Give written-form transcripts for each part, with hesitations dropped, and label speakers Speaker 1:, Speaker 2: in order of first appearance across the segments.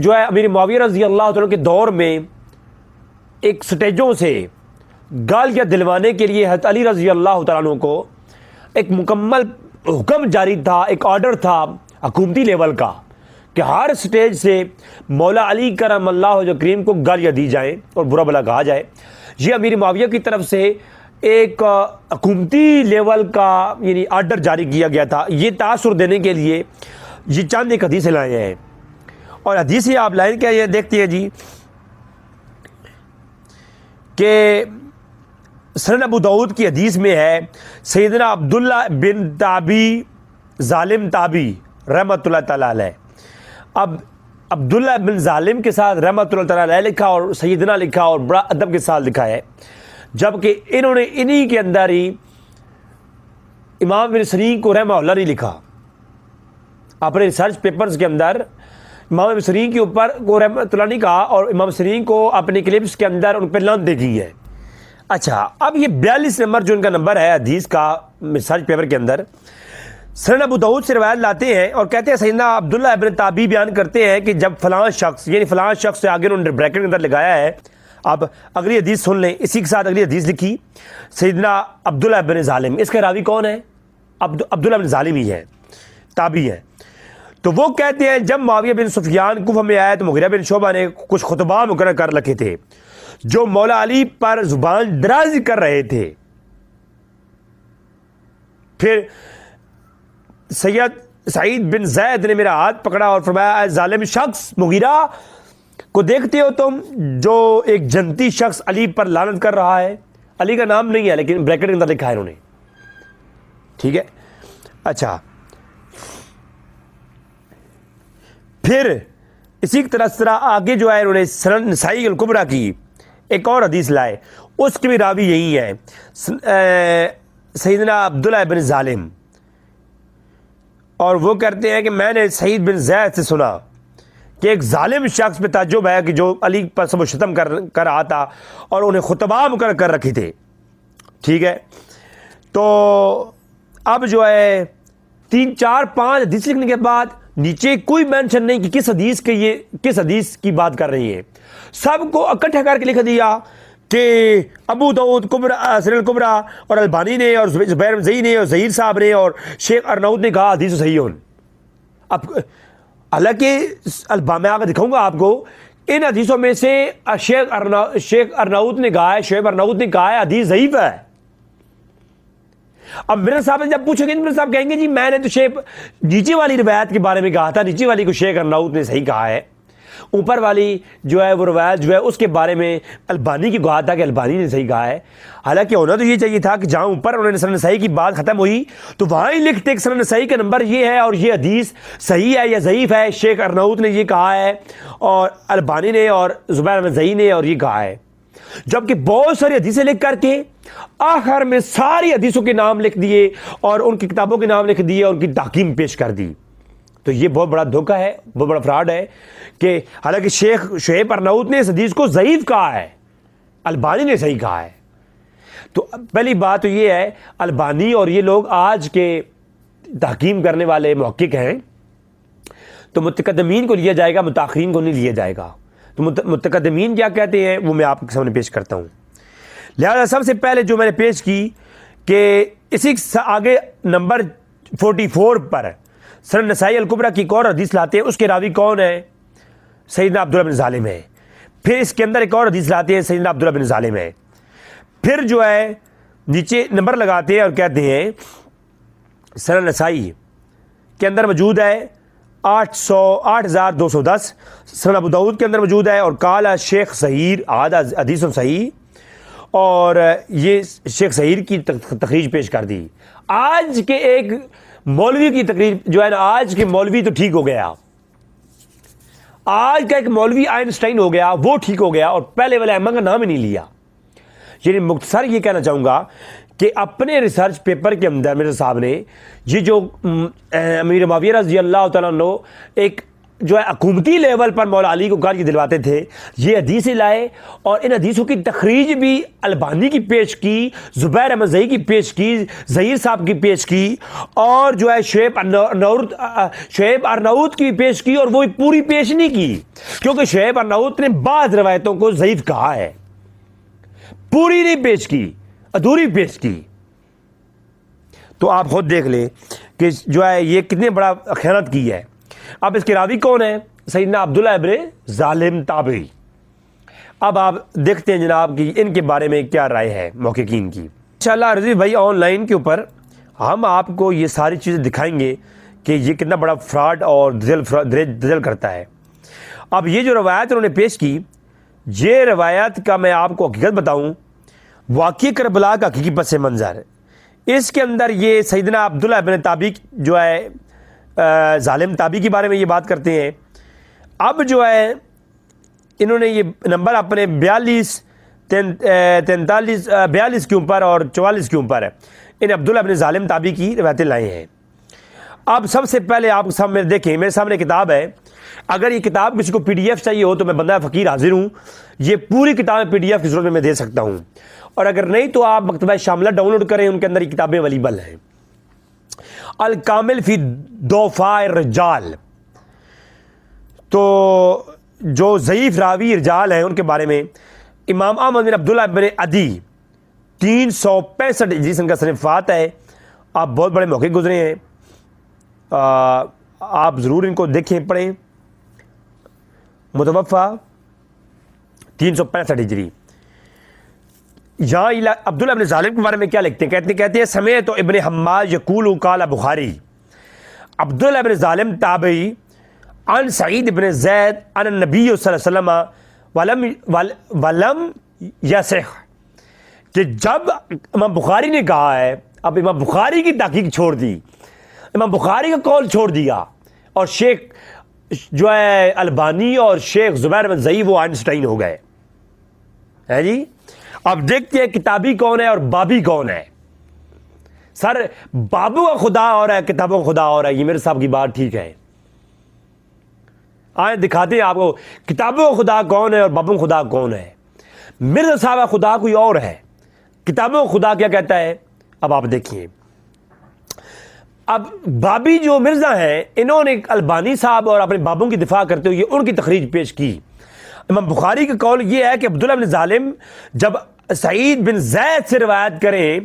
Speaker 1: جو ہے امیر معاویہ رضی اللہ تعالیٰ کے دور میں ایک سٹیجوں سے گالیاں دلوانے کے لیے حضرت علی رضی اللہ تعالیٰ عنہ کو ایک مکمل حکم جاری تھا، ایک آرڈر تھا حکومتی لیول کا کہ ہر سٹیج سے مولا علی کرم اللہ وجہ کریم کو گالیاں دی جائیں اور برا بھلا کہا جائے۔ یہ امیر معاویہ کی طرف سے ایک حکومتی لیول کا یعنی آرڈر جاری کیا گیا تھا۔ یہ تاثر دینے کے لیے یہ چند ایک حدیثیں لائے ہیں، اور حدیثیں آپ لائن کیا یہ دیکھتے ہیں جی کہ سنن ابو داؤد کی حدیث میں ہے سیدنا عبداللہ بن تابی ظالم تابی رحمۃ اللہ تعالیٰ علیہ، اب عبداللہ بن ظالم کے ساتھ رحمۃ اللہ تعالیٰ علیہ لکھا اور سیدنا لکھا اور بڑا ادب کے ساتھ لکھا ہے، جبکہ انہوں نے انہی کے اندر ہی امام ابن سیرین کو رحمہ اللہ نہیں لکھا اپنے ریسرچ پیپرز کے اندر۔ امام ابن سیرین کے اوپر کو رحمۃ اللہ نہیں کہا اور امام سیرین کو اپنی کلپس کے اندر ان پہ لعنتیں کی ہیں۔ اچھا، اب یہ 42 نمبر جو ان کا نمبر ہے حدیث کا ریسرچ پیپر کے اندر سنن ابو داؤد سے روایت لاتے ہیں اور کہتے ہیں سیدنا عبداللہ ابن تابی بیان کرتے ہیں کہ جب فلاں شخص، یعنی فلاں شخص سے آگے انہوں نے بریکٹ کے اندر لگایا ہے۔ اب اگلی حدیث سن لیں، اسی کے ساتھ اگلی حدیث لکھی سیدنا عبداللہ بن ظالم، اس کا راوی کون ہے؟ عبداللہ بن ظالم ہی ہے، تابعی ہے۔ تو وہ کہتے ہیں جب معاویہ بن سفیان کوفہ میں آیا تو مغیرہ بن شعبہ نے کچھ خطبہ مقرر کر رکھے تھے جو مولا علی پر زبان درازی کر رہے تھے۔ پھر سید سعید بن زید نے میرا ہاتھ پکڑا اور فرمایا اے ظالم شخص، مغیرہ کو دیکھتے ہو تم جو ایک جنتی شخص علی پر لعنت کر رہا ہے؟ علی کا نام نہیں ہے لیکن بریکٹ کے اندر لکھا ہے انہوں نے، ٹھیک ہے۔ اچھا، پھر اسی طرح آگے جو ہے انہوں نے سنن نسائی الکبریٰ کی ایک اور حدیث لائے، اس کے بھی راوی یہی ہے سیدنا عبداللہ بن ظالم، اور وہ کرتے ہیں کہ میں نے سعید بن زید سے سنا کہ ایک ظالم شخص پہ تعجب ہے کہ جو علی پر سب و شتم کر رہا تھا اور انہیں خطبہ مقرر کر رکھے تھے، ٹھیک ہے۔ تو اب جو ہے 3 4 5 حدیث لکھنے کے بعد نیچے کوئی مینشن نہیں کہ کس حدیث کی بات کر رہی ہے، سب کو اکٹھا کر کے لکھ دیا کہ ابو داؤد سنن الکبریٰ اور البانی نے اور زبیر بن زئی نے اور ظہیر صاحب نے اور شیخ ارناؤت نے کہا حدیث صحیح ہون۔ اب حالانکہ میں آگے دکھاؤں گا آپ کو ان حدیثوں میں سے شیخ ارناؤت نے کہا ہے حدیث ضعیف ہے۔ اب میرے صاحب جب پوچھیں گے میرے صاحب کہیں گے جی میں نے تو شیخ نیچے والی روایت کے بارے میں کہا تھا، نیچے والی کو شیخ ارناؤت نے صحیح کہا ہے، اوپر والی جو ہے وہ روایت جو ہے اس کے بارے میں البانی کی کہا تھا کہ البانی نے صحیح کہا ہے۔ حالانکہ ہونا تو یہ چاہیے تھا کہ جہاں اوپر انہوں نے سنن نسائی کی بات ختم ہوئی تو وہاں ہی لکھتے کہ سنن نسائی کا نمبر یہ ہے اور یہ حدیث صحیح ہے یا ضعیف ہے، شیخ ارناؤت نے یہ کہا ہے اور البانی نے اور زبیر بن زئی نے اور یہ کہا ہے، جبکہ بہت ساری حدیثیں لکھ کر کے آخر میں ساری حدیثوں کے نام لکھ دیے اور ان کی کتابوں کے نام لکھ دیے اور ان کی تحکیم پیش کر دی۔ تو یہ بہت بڑا دھوکہ ہے، بہت بڑا فراڈ ہے کہ حالانکہ شیخ شعیب ارناؤت نے اس حدیث کو ضعیف کہا ہے، البانی نے صحیح کہا ہے۔ تو پہلی بات تو یہ ہے البانی اور یہ لوگ آج کے تحکیم کرنے والے محقق ہیں، تو متقدمین کو لیا جائے گا، متاخرین کو نہیں لیا جائے گا۔ تو متقدمین کیا کہتے ہیں وہ میں آپ کے سامنے پیش کرتا ہوں۔ لہذا سب سے پہلے جو میں نے پیش کی کہ اسی آگے نمبر 44 پر سنن نسائی الکبریٰ کی ایک اور حدیث لاتے ہیں، اس کے راوی کون ہے؟ سیدنا عبداللہ بن ظالم ہے۔ پھر اس کے اندر ایک اور حدیث لاتے ہیں، سیدنا عبداللہ بن ظالم ہے۔ پھر جو ہے نیچے نمبر لگاتے ہیں اور کہتے ہیں سنن نسائی کے اندر موجود ہے 8210، سنن ابو داؤد کے اندر موجود ہے اور قال شیخ ظہیر حدیث صحیح، اور یہ شیخ ظہیر کی تخریج پیش کر دی۔ آج کے ایک مولوی کی تقریر جو ہے نا، آج کے مولوی تو ٹھیک ہو گیا، آج کا ایک مولوی آئنسٹائن ہو گیا، وہ ٹھیک ہو گیا اور پہلے والے ائمہ کا نام ہی نہیں لیا۔ یعنی مختصر یہ کہنا چاہوں گا کہ اپنے ریسرچ پیپر کے اندر میرے صاحب نے یہ جو امیر معاویہ رضی اللہ تعالیٰ عنہ ایک جو ہے حکومتی لیول پر مولا علی کو گالی دلواتے تھے، یہ حدیثیں لائے اور ان حدیثوں کی تخریج بھی البانی کی پیش کی، زبیر احمد زہی کی پیش کی، ظہیر صاحب کی پیش کی، اور جو ہے شعیب ارناؤت کی پیش کی، اور وہ پوری پیش نہیں کی کیونکہ شعیب ارناؤت نے بعض روایتوں کو ضعیف کہا ہے، پوری نہیں پیش کی، ادھوری پیش کی۔ تو آپ خود دیکھ لیں کہ جو ہے یہ کتنے بڑا خیانت کی ہے۔ اب اس کے راوی کون ہے؟ سیدنا عبداللہ ابن ظالم تابعی۔ اب آپ دیکھتے ہیں جناب کہ ان کے بارے میں کیا رائے ہے محققین کی۔ انشاءاللہ رضوی بھائی آن لائن کے اوپر ہم آپ کو یہ ساری چیزیں دکھائیں گے کہ یہ کتنا بڑا فراڈ اور دجل کرتا ہے۔ اب یہ جو روایت انہوں نے پیش کی، یہ روایت کا میں آپ کو حقیقت بتاؤں، واقعی کربلا کا حقیقی پس منظر، اس کے اندر یہ سیدنا عبداللہ ابن تابعی جو ہے ظالم تابعی کے بارے میں یہ بات کرتے ہیں۔ اب جو ہے انہوں نے یہ نمبر اپنے 42 کے اوپر اور 44 کے اوپر ان عبداللہ ابن ظالم تابعی کی روایتیں لائے ہیں۔ اب سب سے پہلے آپ سامنے دیکھیں، میرے سامنے کتاب ہے، اگر یہ کتاب کسی کو پی ڈی ایف چاہیے ہو تو میں بندہ فقیر حاضر ہوں، یہ پوری کتاب پی ڈی ایف کی صورت میں دے سکتا ہوں، اور اگر نہیں تو آپ مکتبہ شاملہ ڈاؤن لوڈ کریں، ان کے اندر یہ کتابیں اویلیبل ہیں۔ الکامل فی ضعفاء الرجال، تو جو ضعیف راوی رجال ہیں ان کے بارے میں امام احمد بن عبداللہ بن عدی 365 ہجری سن کا سن وفات ہے۔ آپ بہت بڑے موقع گزرے ہیں، آپ ضرور ان کو دیکھیں پڑھیں۔ متوفہ 365 ہجری۔ یہاں عبداللہ ابن ظالم کے بارے میں کیا لکھتے ہیں؟ کہتے ہیں سمعت ابن حماد یقول قال بخاری، عبداللہ ابن ظالم تابعی، عن سعید بن زید عن النبی صلی اللہ علیہ وسلم ولم یصح، کہ جب امام بخاری نے کہا ہے، اب امام بخاری کی تحقیق چھوڑ دی، امام بخاری کا قول چھوڑ دیا، اور شیخ جو ہے البانی اور شیخ زبیر احمد زہی وہ آئنسٹائن ہو گئے ہے جی۔ اب دیکھتے ہیں کتابی کون ہے اور بابی کون ہے۔ سر بابو کا خدا اور ہے، کتابوں کا خدا اور ہے، یہ میرے صاحب کی بات ٹھیک ہے؟ آئیں دکھاتے ہیں آپ کو کتابوں کا خدا کون ہے اور بابوں کا خدا کون ہے۔ مرزا صاحب کا خدا کوئی اور ہے، کتابوں کا خدا کیا کہتا ہے؟ اب آپ دیکھیے، اب بابی جو مرزا ہیں انہوں نے البانی صاحب اور اپنے بابوں کی دفاع کرتے ہوئے ان کی تخریج پیش کی۔ امام بخاری کا قول یہ ہے کہ عبداللہ بن ظالم جب سعید بن زید سے روایت کریں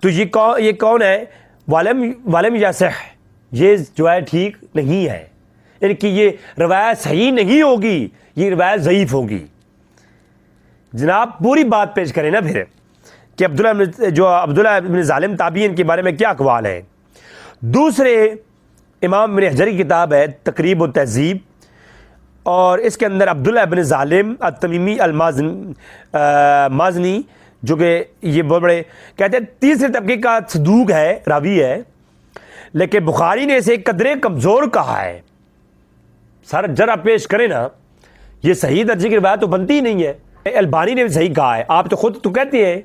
Speaker 1: تو یہ کون ہے؟ ولم یصح، یہ جو ہے ٹھیک نہیں ہے، یعنی کہ یہ روایت صحیح نہیں ہوگی، یہ روایت ضعیف ہوگی۔ جناب پوری بات پیش کریں نا پھر کہ عبداللہ بن ظالم تابعین کے بارے میں کیا اقوال ہیں۔ دوسرے امام ابن حجر کی کتاب ہے تقریب و تہذیب، اور اس کے اندر عبداللہ ابن ظالم التمیمی المازنی جو کہ یہ بہت بڑے کہتے ہیں تیسرے طبقے کا صدوق ہے، راوی ہے، لیکن بخاری نے اسے قدرے کمزور کہا ہے۔ سر جرا پیش کریں نا، یہ صحیح درجے کی روایت تو بنتی ہی نہیں ہے۔ البانی نے بھی صحیح کہا ہے، آپ تو خود تو کہتے ہیں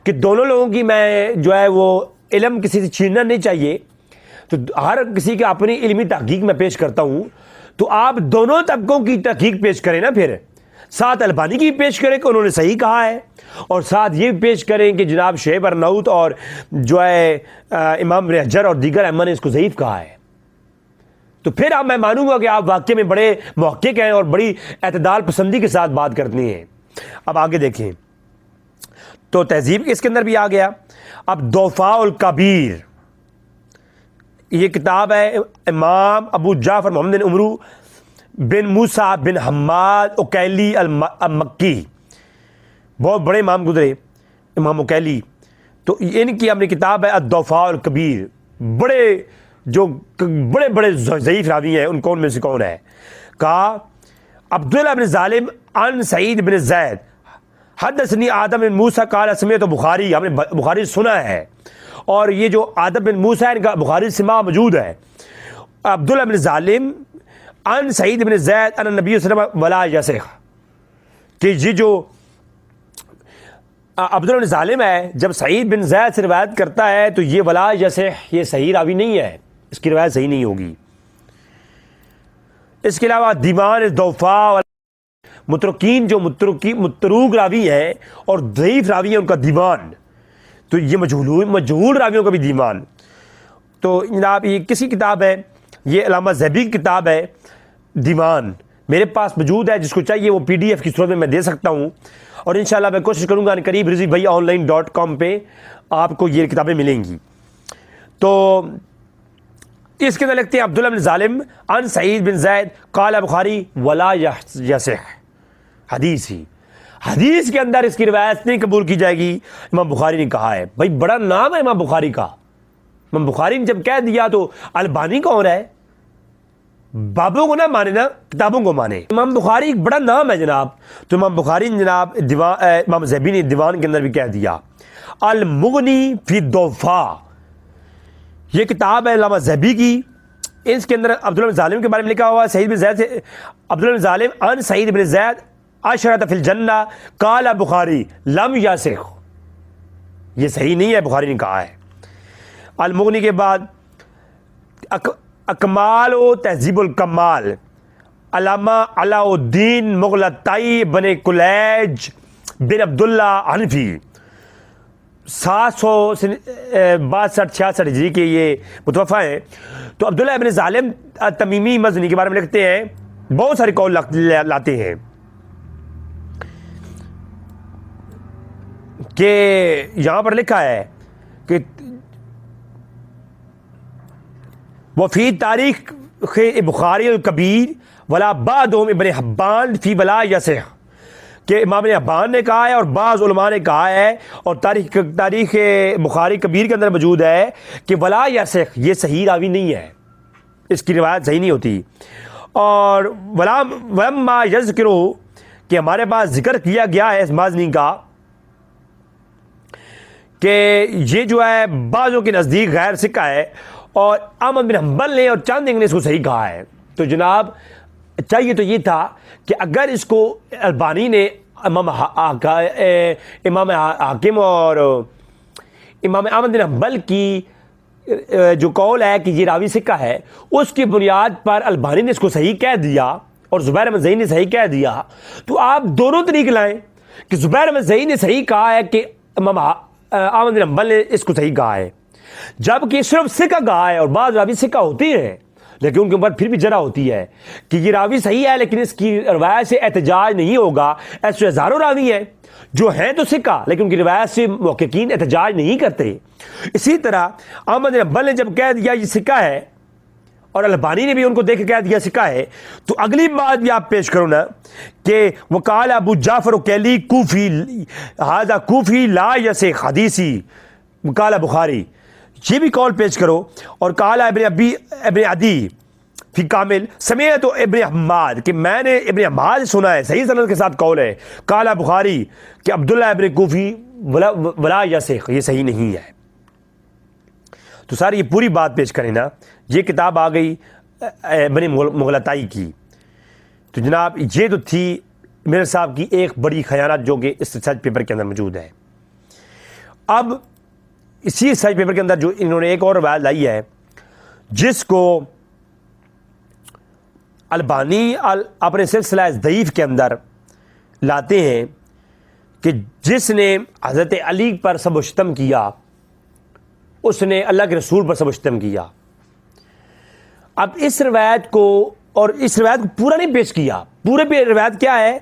Speaker 1: کہ دونوں لوگوں کی میں جو ہے وہ علم کسی سے چھیننا نہیں چاہیے، تو ہر کسی کی اپنی علمی تحقیق میں پیش کرتا ہوں، تو آپ دونوں طبقوں کی تحقیق پیش کریں نا، پھر ساتھ البانی کی پیش کریں کہ انہوں نے صحیح کہا ہے، اور ساتھ یہ پیش کریں کہ جناب شعیب ارناؤت اور جو ہے امام ابن حجر اور دیگر ائمہ نے اس کو ضعیف کہا ہے، تو پھر اب میں مانوں گا کہ آپ واقعے میں بڑے محقق ہیں اور بڑی اعتدال پسندی کے ساتھ بات کرتے ہیں۔ اب آگے دیکھیں تو تہذیب اس کے اندر بھی آ گیا۔ اب ضعفاء الکبیر، یہ کتاب ہے امام ابو جعفر محمد بن عمرو بن موسیٰ بن حماد اکیلی المکی، بہت بڑے امام گزرے امام اکیلی، تو ان کی اپنی کتاب ہے الضعفاء الکبیر، بڑے بڑے ضعیف راوی ہیں، ان کون میں سے کون ہے؟ کہا عبداللہ بن ظالم عن سعید بن زید حدثنی آدم بن موسیٰ قال سمعت بخاری، ہم نے بخاری سنا ہے، اور یہ جو آدم بن موسیٰ ان کا بخاری سماع موجود ہے۔ عبداللہ بن ظالم عن سعید بن زید عن نبی صلی اللہ علیہ وسلم ولا یصح، کہ یہ جو عبداللہ بن ظالم ہے جب سعید بن زید سے روایت کرتا ہے تو یہ ولا یصح، یہ صحیح راوی نہیں ہے، اس کی روایت صحیح نہیں ہوگی۔ اس کے علاوہ دیوان ضعفاء متروکین جو متروک راوی ہیں اور ضعیف راوی ہیں ان کا دیوان، تو یہ مجہول راویوں کا بھی دیوان. تو جناب یہ کسی کتاب ہے، یہ علامہ ذہبی کی کتاب ہے دیوان، میرے پاس موجود ہے، جس کو چاہیے وہ PDF کی صورت میں دے سکتا ہوں، اور انشاءاللہ میں کوشش کروں گا ان قریب رضوی بھائی online.com پہ آپ کو یہ کتابیں ملیں گی. تو اس کے اندر لکھتے ہیں عبداللہ بن ظالم عن سعید بن زید قال بخاری ولا یصح، حدیث کے اندر اس کی روایت نہیں قبول کی جائے گی، امام بخاری نے کہا ہے. بھائی بڑا نام ہے امام بخاری کا، امام بخاری نے جب کہہ دیا تو البانی کون ہے؟ بابوں کو نہ مانے نا، کتابوں کو مانے. امام بخاری ایک بڑا نام ہے جناب. تو امام بخاری نے جناب امام ذہبی نے دیوان کے اندر بھی کہہ دیا المغنی فی الضعفاء، یہ کتاب ہے علامہ ذہبی کی. اس کے اندر عبداللہ بن ظالم کے بارے میں لکھا ہوا ہے، سعید بن زید سے عبداللہ بن ظالم عن سعید بن زید عشرۃ فی الجنہ قال بخاری لم یصح، یہ صحیح نہیں ہے، بخاری نے کہا ہے. المغنی کے بعد اکمال و تہذیب الکمال علامہ علاء الدین مغلطائی بن کلیج بن عبداللہ حنفی 762-66 ہجری کے یہ متوفہ ہیں. تو عبداللہ ابن ظالم تمیمی مزنی کے بارے میں لکھتے ہیں، بہت سارے قول لاتے ہیں کہ یہاں پر لکھا ہے کہ وفی تاریخ بخاری الکبیر ولا بعضهم ابن حبان فی ولا یصح، کہ امام حبان نے کہا ہے اور بعض علماء نے کہا ہے، اور تاریخ بخاری کبیر کے اندر موجود ہے کہ ولا یصح یہ صحیح راوی نہیں ہے، اس کی روایت صحیح نہیں ہوتی. اور ولما یذکرو کہ ہمارے پاس ذکر کیا گیا ہے اس مازنی کا کہ یہ جو ہے بعضوں کے نزدیک غیر ثقہ ہے، اور احمد بن حنبل نے اور چند نے اس کو صحیح کہا ہے. تو جناب چاہیے تو یہ تھا کہ اگر اس کو البانی نے امام حاکم اور امام احمد بن حنبل کی جو قول ہے کہ یہ راوی ثقہ ہے، اس کی بنیاد پر البانی نے اس کو صحیح کہہ دیا اور زبیر احمد زئی نے صحیح کہہ دیا، تو آپ دونوں طریق لائیں کہ زبیر احمد زئی نے صحیح کہا ہے کہ امام احمد بن حنبل نے اس کو صحیح کہا ہے، جبکہ صرف ثقہ کہا ہے. اور بعض راوی ثقہ ہوتے ہیں لیکن ان کے اوپر پھر بھی جرح ہوتی ہے کہ یہ راوی صحیح ہے لیکن اس کی روایت سے احتجاج نہیں ہوگا. ایسے ہزاروں راوی ہیں جو ہیں تو ثقہ لیکن ان کی روایت سے محققین احتجاج نہیں کرتے. اسی طرح احمد بن حنبل نے جب کہہ دیا یہ ثقہ ہے اور البانی نے بھی ان کو دیکھ کے کہہ دیا ثقہ ہے، تو اگلی بات بھی آپ پیش کرو نا کہ وقال ابو جعفر کیلی کوفی ھذا کوفی لا یصح حدیثی وقال بخاری، یہ بھی قول پیش کرو. اور قال ابن عدی فی کامل سمیعت ابن حماد، کہ میں نے ابن حماد سنا ہے، صحیح سند کے ساتھ قول ہے. قال بخاری کہ عبداللہ ابن کوفی ولا یصح، یہ صحیح نہیں ہے. تو سر یہ پوری بات پیش کریں نا. یہ کتاب آ گئی بن مغلطائی کی. تو جناب یہ تو تھی میرے صاحب کی ایک بڑی خیانت جو کہ اس ریسرچ پیپر کے اندر موجود ہے. اب اسی ریسرچ پیپر کے اندر جو انہوں نے ایک اور روایت لائی ہے جس کو البانی اپنے سلسلہ ضعیف کے اندر لاتے ہیں کہ جس نے حضرت علی پر سب و شتم کیا اس نے اللہ کے رسول پر سب و شتم کیا. اب اس روایت کو اور اس روایت کو پورا نہیں پیش کیا. پورے پہ روایت کیا ہے